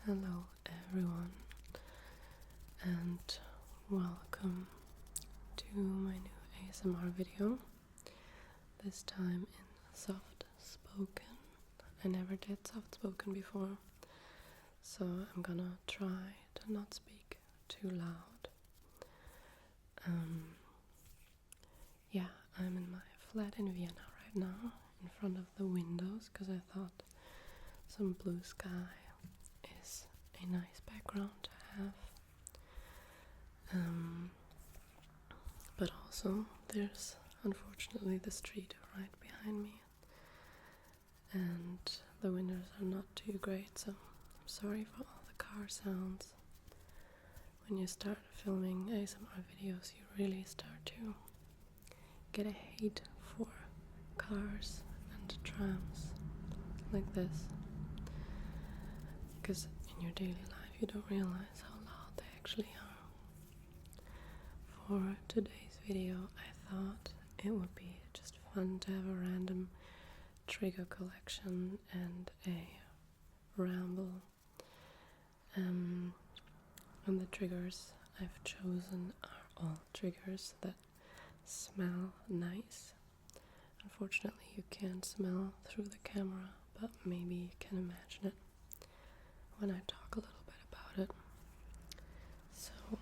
Hello everyone, and welcome to my new ASMR video, this time in soft spoken. I never did soft spoken before, so I'm gonna try to not speak too loud. Yeah, I'm in my flat in Vienna right now, in front of the windows, because I thought some blue sky is a nice background to have. But also there's unfortunately the street right behind me, and the windows are not too great, so I'm sorry for all the car sounds. When you start filming ASMR videos, you really start to get a hate for cars and trams like this, because in your daily life you don't realize how loud they actually are. For today's video, I thought it would be just fun to have a random trigger collection and a ramble. And the triggers I've chosen are all triggers that smell nice. Unfortunately, you can't smell through the camera, but maybe you can imagine it when I talk a little bit about it. So,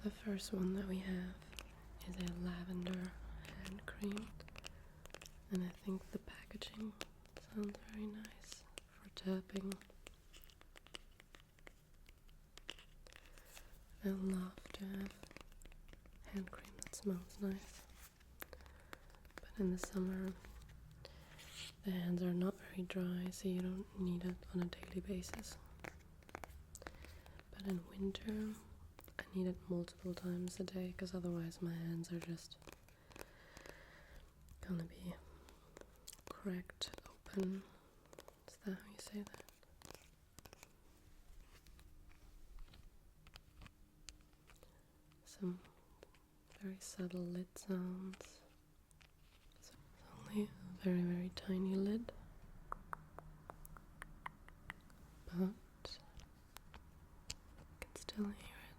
the first one that we have is a lavender hand cream, and I think the packaging sounds very nice for tapping. I love to have hand cream that smells nice, but in the summer the hands are not very dry, so you don't need it on a daily basis. But in winter I need it multiple times a day, because otherwise my hands are just gonna be cracked open. Is that how you say that? Some very subtle lid sounds. So it's only a very, very tiny lid, but I can still hear it.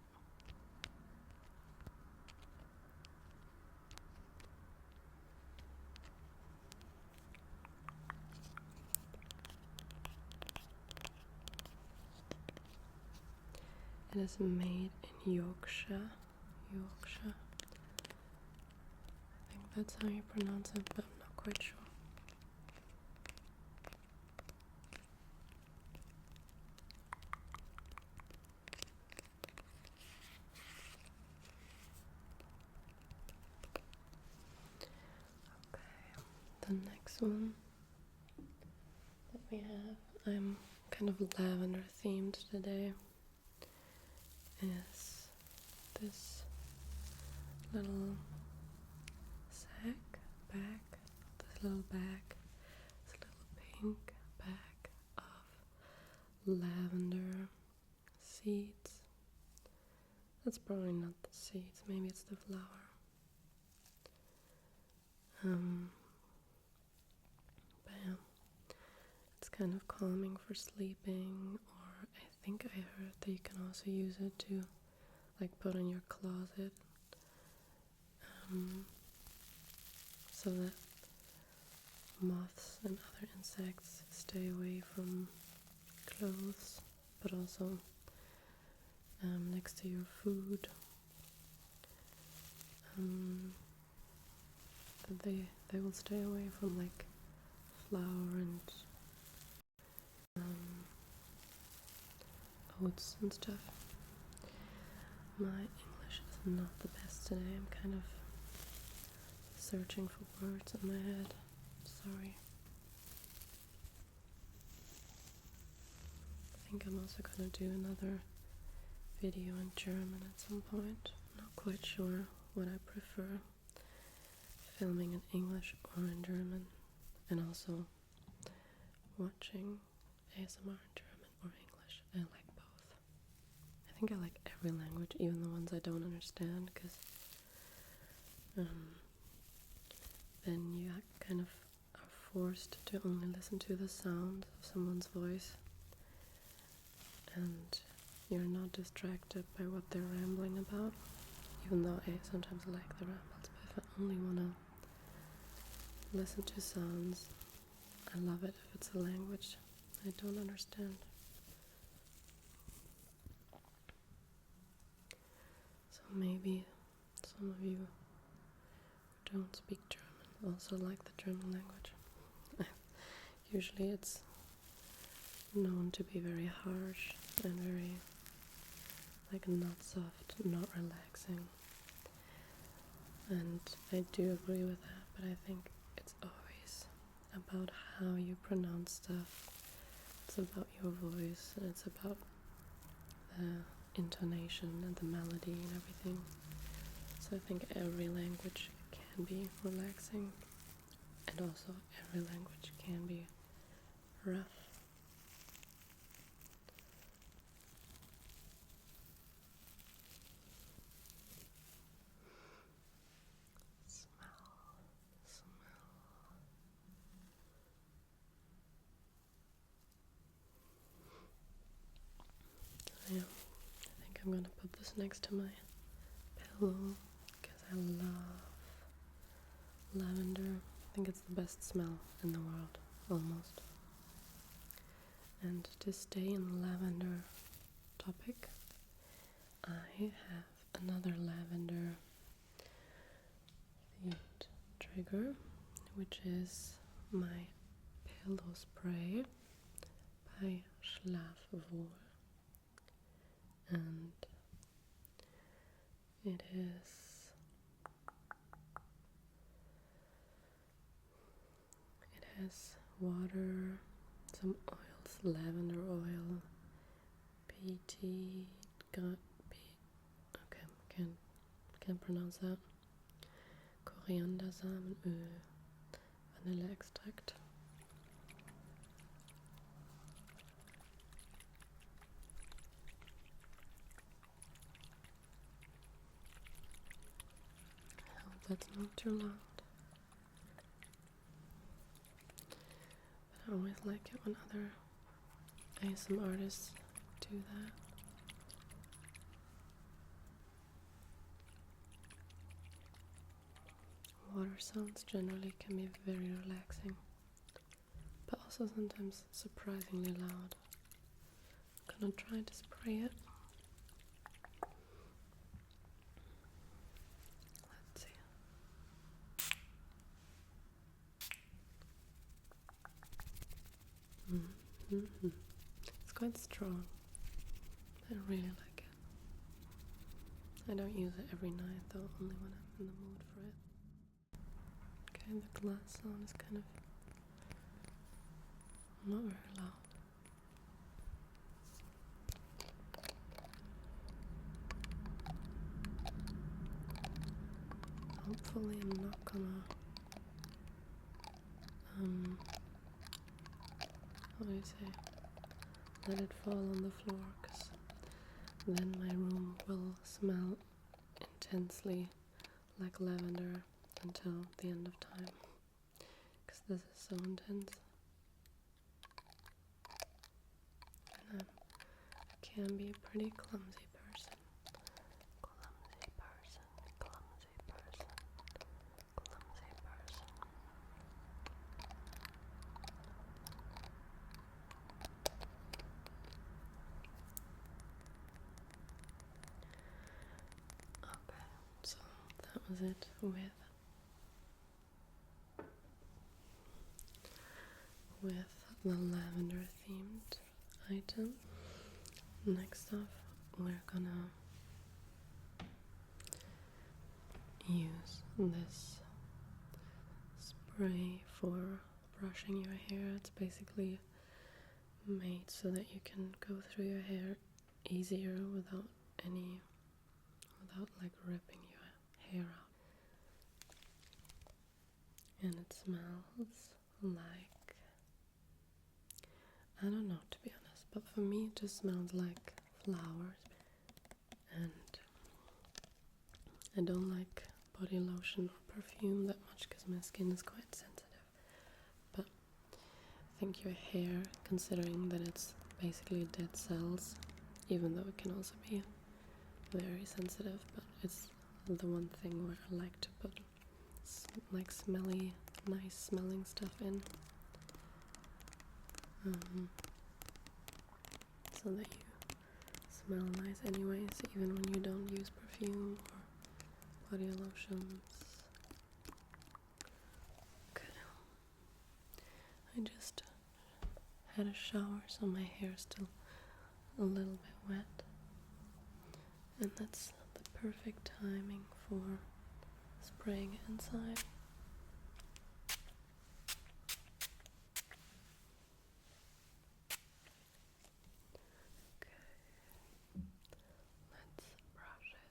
It is made in Yorkshire. I think that's how you pronounce it, but I'm not quite sure. Okay, the next one that we have, I'm kind of lavender themed today, is this little this little pink bag of lavender seeds. That's probably not the seeds, maybe it's the flower. But yeah, it's kind of calming for sleeping, or I think I heard that you can also use it to like put in your closet, so that moths and other insects stay away from clothes, but also next to your food. That they will stay away from like flour and oats and stuff. My English is not the best today. I'm kind of searching for words in my head. Sorry. I think I'm also gonna do another video in German at some point. Not quite sure what I prefer, filming in English or in German, and also watching ASMR in German or English. I like both. I think I like every language, even the ones I don't understand, because then you kind of are forced to only listen to the sound of someone's voice and you're not distracted by what they're rambling about, even though I sometimes like the rambles. But if I only want to listen to sounds, I love it if it's a language I don't understand. So maybe some of you who don't speak German also like the German language. Usually it's known to be very harsh and very not soft, not relaxing. And I do agree with that, but I think it's always about how you pronounce stuff. It's about your voice, and it's about the intonation and the melody and everything. So I think every language can be relaxing, and also every language can be rough. Yeah, I think I'm gonna put this next to my pillow because I love lavender. I think it's the best smell in the world, almost. And to stay in the lavender topic, I have another lavender themed trigger, which is my pillow spray by Lavender. And it has water, some oils, lavender oil, PT, okay, can't pronounce that, Koriandersamenöl, vanilla extract. I hope that's not too loud. But I always like it when other ASMR artists do that. Water sounds generally can be very relaxing, but also sometimes surprisingly loud. I'm gonna try to spray it. Let's see. It's quite strong. I really like it. I don't use it every night though, only when I'm in the mood for it. Okay, the glass sound is kind of not very loud. Hopefully I'm not gonna how do you say, let it fall on the floor, because then my room will smell intensely like lavender until the end of time, because this is so intense. And I can be a pretty clumsy person. Clumsy person, clumsy person, clumsy person. Okay, so that was it with the lavender themed item. Next up, we're gonna use this spray for brushing your hair. It's basically made so that you can go through your hair easier without like ripping your hair out. And it smells like, I don't know, to be honest, but for me it just smells like flowers. And I don't like body lotion or perfume that much because my skin is quite sensitive. But I think your hair, considering that it's basically dead cells, even though it can also be very sensitive, but it's the one thing where I like to put like smelly, nice smelling stuff in, so that you smell nice anyways, even when you don't use perfume or body lotions. Okay. I just had a shower, so my hair's still a little bit wet, and that's the perfect timing for spraying inside. Let's brush it.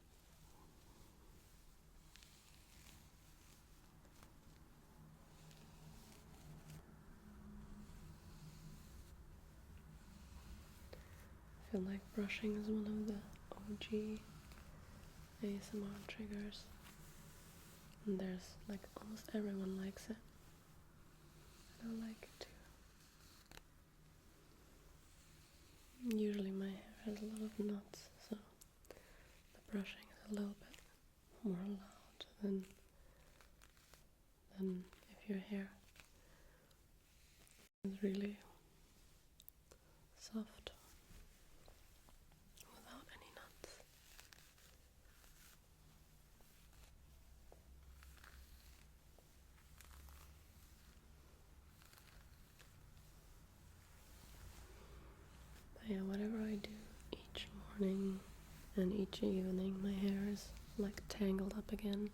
I feel like brushing is one of the OG ASMR triggers, and there's like almost everyone likes it, and I like it too. Usually my hair has a lot of knots, so the brushing is a little bit more loud than if your hair is really soft without any knots. But yeah, whatever I do each morning and each evening, my hair is like tangled up again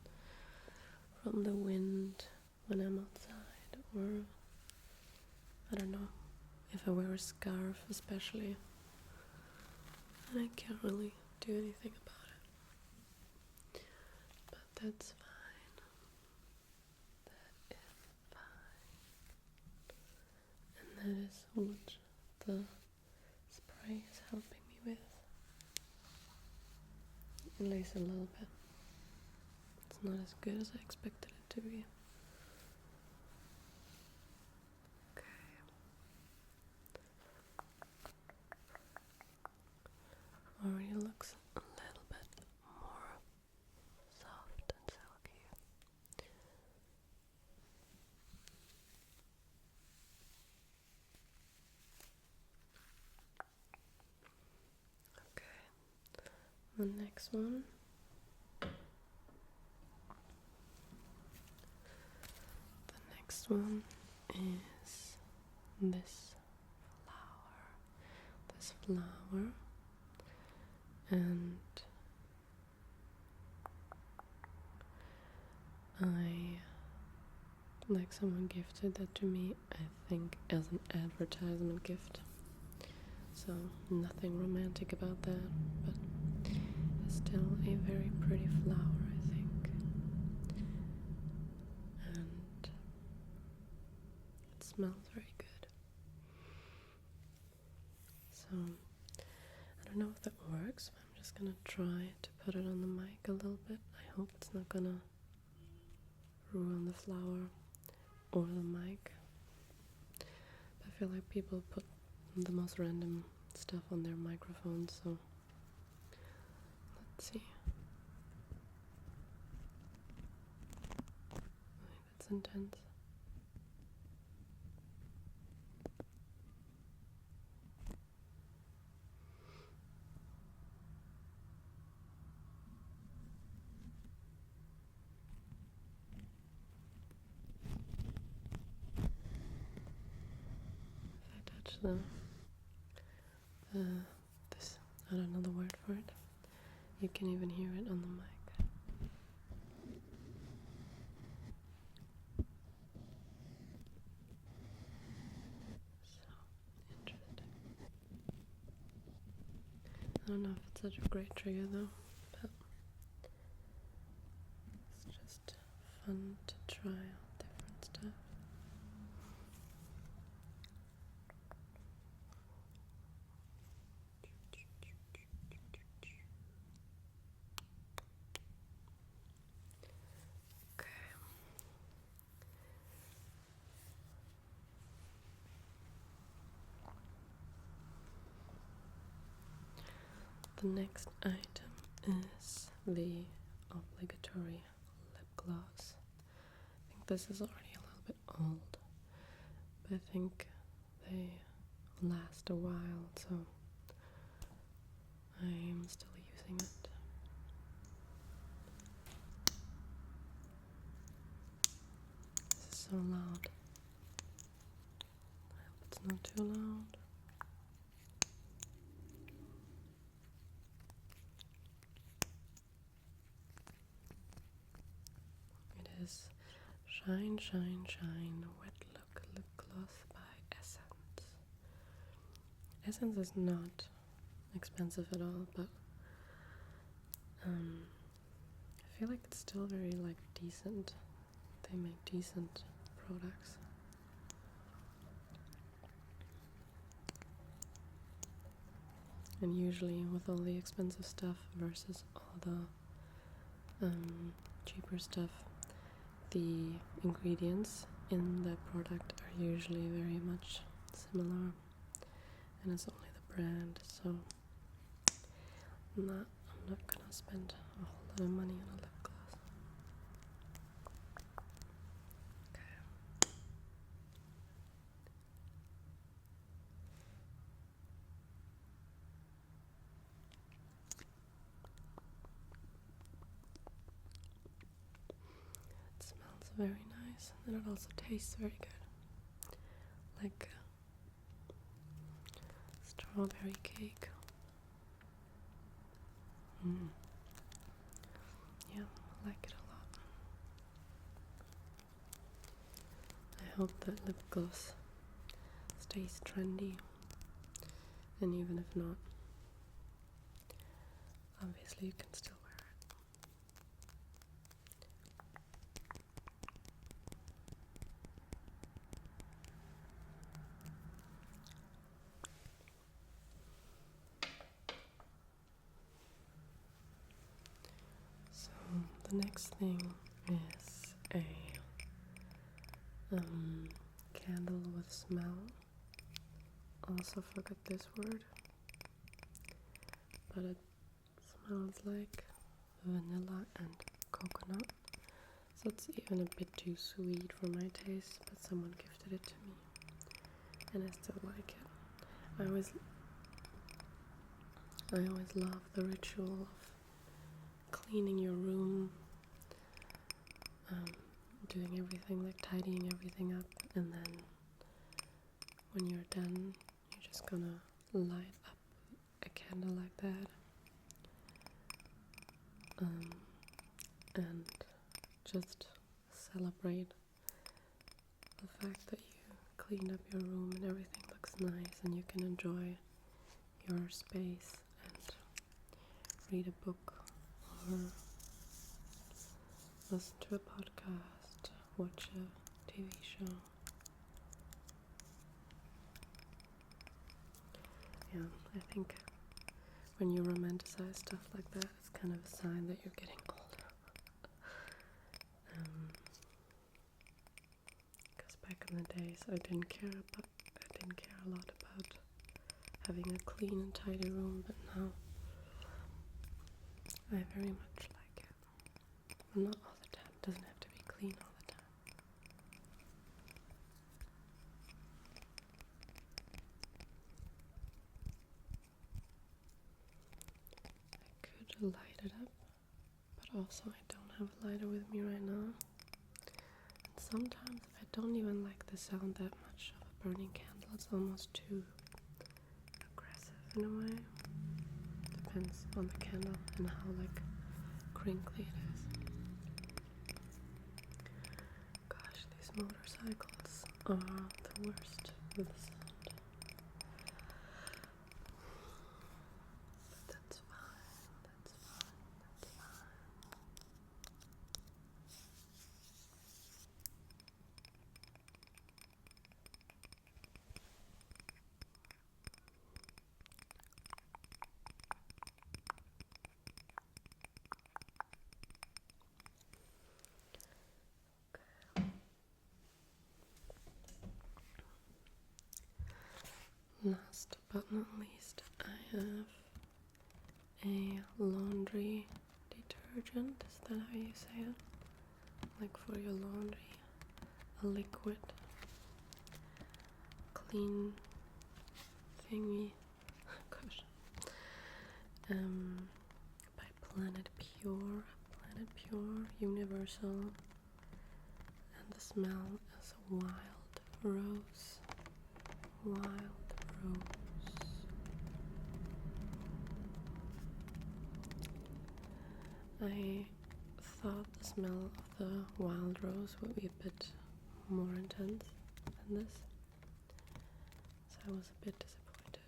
from the wind when I'm outside, or I don't know, if I wear a scarf especially, and I can't really do anything about it. But that's fine. That is fine. And that is what the spray is helping me with. At least a little bit. It's not as good as I expected it to be. Already looks a little bit more soft and silky. Okay, the next one. The next one is this flower, and someone gifted that to me, I think, as an advertisement gift. So nothing romantic about that, but it's still a very pretty flower, I think. And it smells very good. So I don't know if that works, but I'm just gonna try to put it on the mic a little bit. I hope it's not gonna ruin the flower or the mic. But I feel like people put the most random stuff on their microphones, so let's see. That's intense. If I touch this, I don't know the word for it. You can even hear it on the mic. So interesting. I don't know if it's such a great trigger though, but it's just fun to try out different stuff. The next item is the obligatory lip gloss. I think this is already a little bit old, but I think they last a while, so I'm still using it. This is so loud. I hope it's not too loud. It is Shine, Shine, Shine Wet Look Lip Gloss by Essence. Essence is not expensive at all, but I feel like it's still very decent. They make decent products. And usually with all the expensive stuff versus all the cheaper stuff, the ingredients in the product are usually very much similar, and it's only the brand, so I'm not gonna spend a whole lot of money on a lip gloss. Okay. It smells very nice, and it also tastes very good, like strawberry cake. Yeah, I like it a lot. I hope that lip gloss stays trendy, and even if not, obviously you can still wear it. So the next thing is a candle with smell. Also forgot this word, but it smells like vanilla and coconut, so it's even a bit too sweet for my taste, but someone gifted it to me and I still like it. I always love the ritual of cleaning your room, doing everything, tidying everything up, and then when you're done, you're just gonna light up a candle like that, and just celebrate the fact that you cleaned up your room and everything looks nice and you can enjoy your space and read a book or listen to a podcast, watch a TV show. Yeah, I think when you romanticize stuff like that, it's kind of a sign that you're getting older. Because back in the days, I didn't care a lot about having a clean and tidy room, but now I very much like it. But not all the time. It doesn't have to be clean all the time. I could light it up, but also I don't have a lighter with me right now. And sometimes I don't even like the sound that much of a burning candle. It's almost too aggressive in a way. Depends on the candle and how crinkly it is. Gosh, these motorcycles are the worst with sound. But that's fine, that's fine, that's fine. Last but not least, I have a laundry detergent. Is that how you say it? Like for your laundry, a liquid clean thingy. Gosh. By Planet Pure, Universal, and the smell is wild rose. I thought the smell of the wild rose would be a bit more intense than this, so I was a bit disappointed,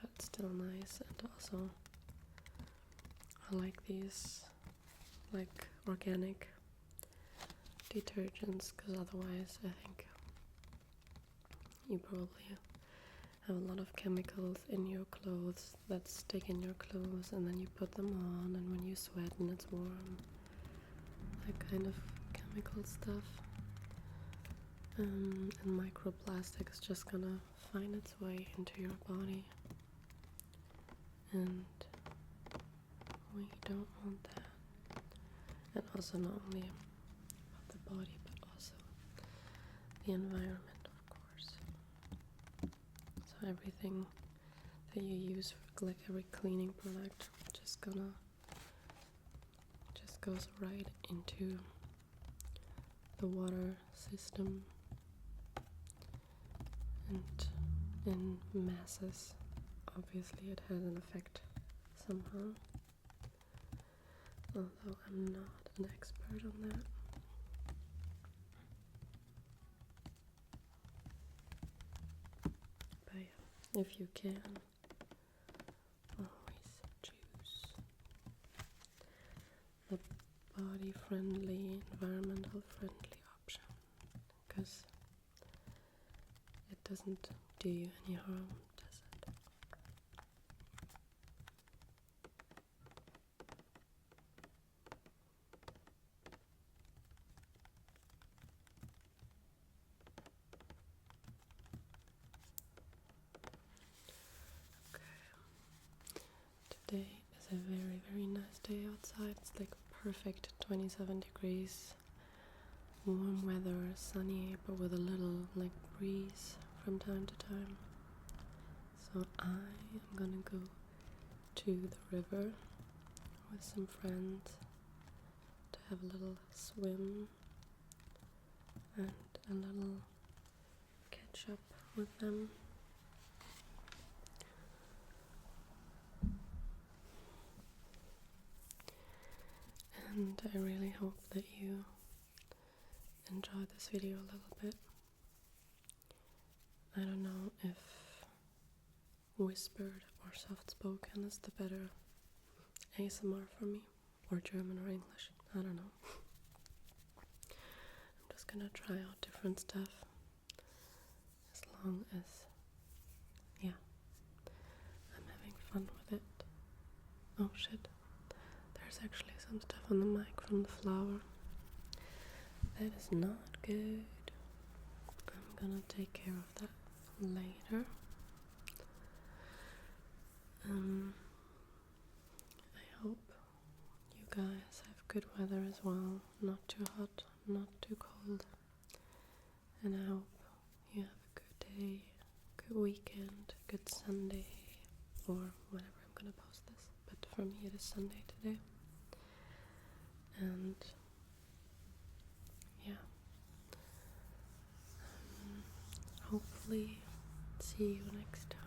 but still nice. And also I like these like organic detergents, because otherwise I think you probably have a lot of chemicals in your clothes that stick in your clothes, and then you put them on, and when you sweat and it's warm, that kind of chemical stuff, and microplastic is just gonna find its way into your body, and we don't want that. And also not only about the body, but also the environment, of course. So everything that you use for like every cleaning product just goes right into the water system and in masses. Obviously it has an effect somehow, although I'm not an expert on that. But yeah, if you can, always choose the body-friendly, environmental-friendly option, because it doesn't do you any harm, does it? Today is a very, very nice day outside. It's like perfect 27 degrees, warm weather, sunny, but with a little like breeze from time to time. So I am gonna go to the river with some friends to have a little swim and a little catch up with them. And I really hope that you enjoyed this video a little bit. I don't know if whispered or soft spoken is the better ASMR for me, or German or English, I don't know. I'm just gonna try out different stuff, as long as, yeah, I'm having fun with it. Oh shit, there's actually some stuff on the mic from the flower. That is not good. I'm gonna take care of that later. I hope you guys have good weather as well, not too hot, not too cold, and I hope you have a good day, good weekend, good Sunday, or whenever I'm gonna post this, but for me it is Sunday today. And yeah, hopefully see you next time.